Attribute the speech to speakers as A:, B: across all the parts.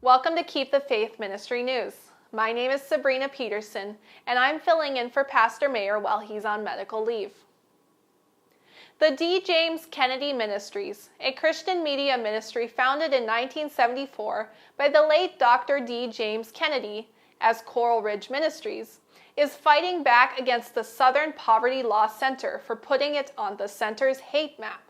A: Welcome to Keep the Faith Ministry News. My name is Sabrina Peterson, and I'm filling in for Pastor Mayer while he's on medical leave. The D. James Kennedy Ministries, a Christian media ministry founded in 1974 by the late Dr. D. James Kennedy as Coral Ridge Ministries, is fighting back against the Southern Poverty Law Center for putting it on the center's hate map.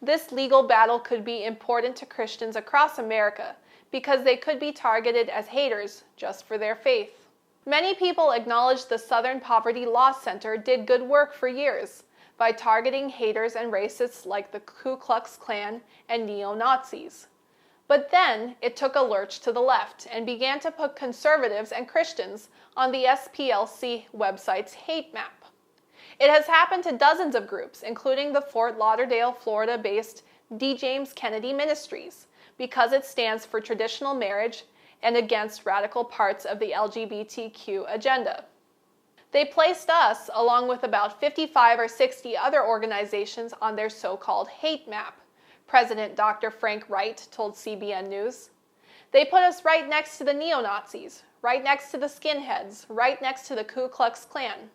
A: This legal battle could be important to Christians across America because they could be targeted as haters just for their faith. Many people acknowledge the Southern Poverty Law Center did good work for years by targeting haters and racists like the Ku Klux Klan and neo-Nazis. But then it took a lurch to the left and began to put conservatives and Christians on the SPLC website's hate map. It has happened to dozens of groups, including the Fort Lauderdale, Florida-based D. James Kennedy Ministries, because it stands for traditional marriage and against radical parts of the LGBTQ agenda. They placed us, along with about 55 or 60 other organizations, on their so-called hate map, President Dr. Frank Wright told CBN News. They put us right next to the neo-Nazis, right next to the skinheads, right next to the Ku Klux Klan.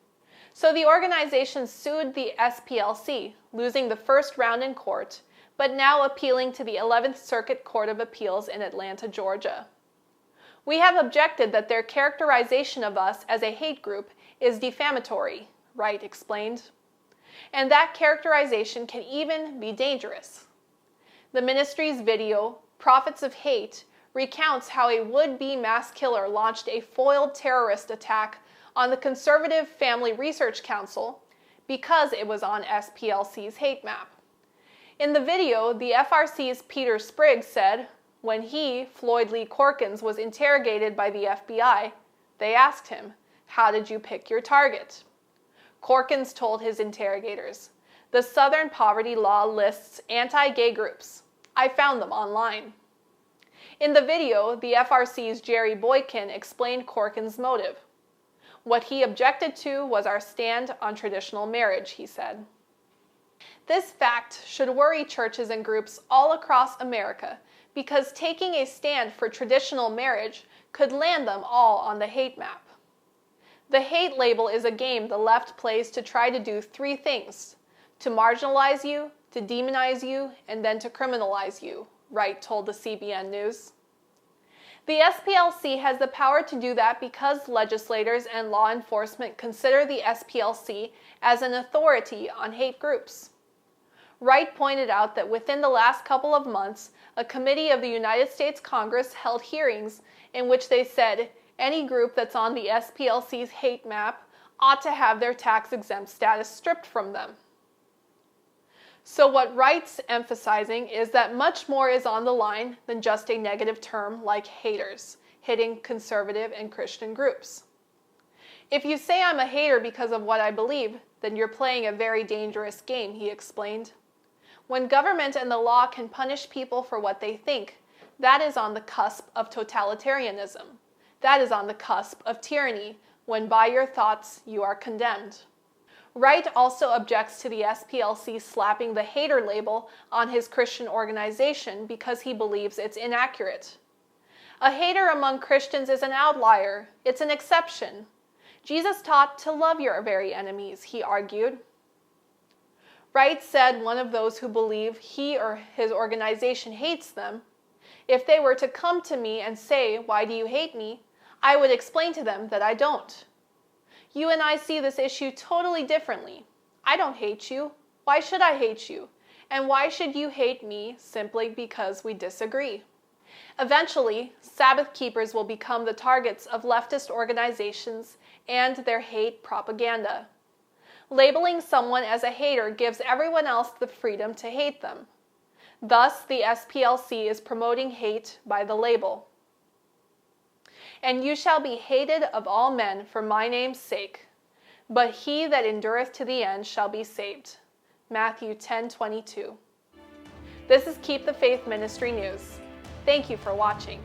A: So the organization sued the SPLC, losing the first round in court, but now appealing to the 11th Circuit Court of Appeals in Atlanta, Georgia. We have objected that their characterization of us as a hate group is defamatory, Wright explained. And that characterization can even be dangerous. The ministry's video, Prophets of Hate, recounts how a would-be mass killer launched a foiled terrorist attack on the Conservative Family Research Council because it was on SPLC's hate map. In the video, the FRC's Peter Spriggs said, when he, Floyd Lee Corkins, was interrogated by the FBI, they asked him, "How did you pick your target?" Corkins told his interrogators, "The Southern Poverty Law lists anti-gay groups. I found them online." In the video, the FRC's Jerry Boykin explained Corkins' motive. What he objected to was our stand on traditional marriage, he said. This fact should worry churches and groups all across America because taking a stand for traditional marriage could land them all on the hate map. The hate label is a game the left plays to try to do three things: to marginalize you, to demonize you, and then to criminalize you, Wright told the CBN News. The SPLC has the power to do that because legislators and law enforcement consider the SPLC as an authority on hate groups. Wright pointed out that within the last couple of months, a committee of the United States Congress held hearings in which they said any group that's on the SPLC's hate map ought to have their tax-exempt status stripped from them. So what Wright's emphasizing is that much more is on the line than just a negative term like haters, hitting conservative and Christian groups. If you say I'm a hater because of what I believe, then you're playing a very dangerous game, he explained. When government and the law can punish people for what they think, that is on the cusp of totalitarianism. That is on the cusp of tyranny, when by your thoughts you are condemned. Wright also objects to the SPLC slapping the hater label on his Christian organization because he believes it's inaccurate. A hater among Christians is an outlier. It's an exception. Jesus taught to love your very enemies, he argued. Wright said one of those who believe he or his organization hates them, if they were to come to me and say, "Why do you hate me?" I would explain to them that I don't. You and I see this issue totally differently. I don't hate you. Why should I hate you? And why should you hate me simply because we disagree? Eventually, Sabbath keepers will become the targets of leftist organizations and their hate propaganda. Labeling someone as a hater gives everyone else the freedom to hate them. Thus, the SPLC is promoting hate by the label. "And you shall be hated of all men for my name's sake, but he that endureth to the end shall be saved." Matthew 10:22. This is Keep the Faith Ministry News. Thank you for watching.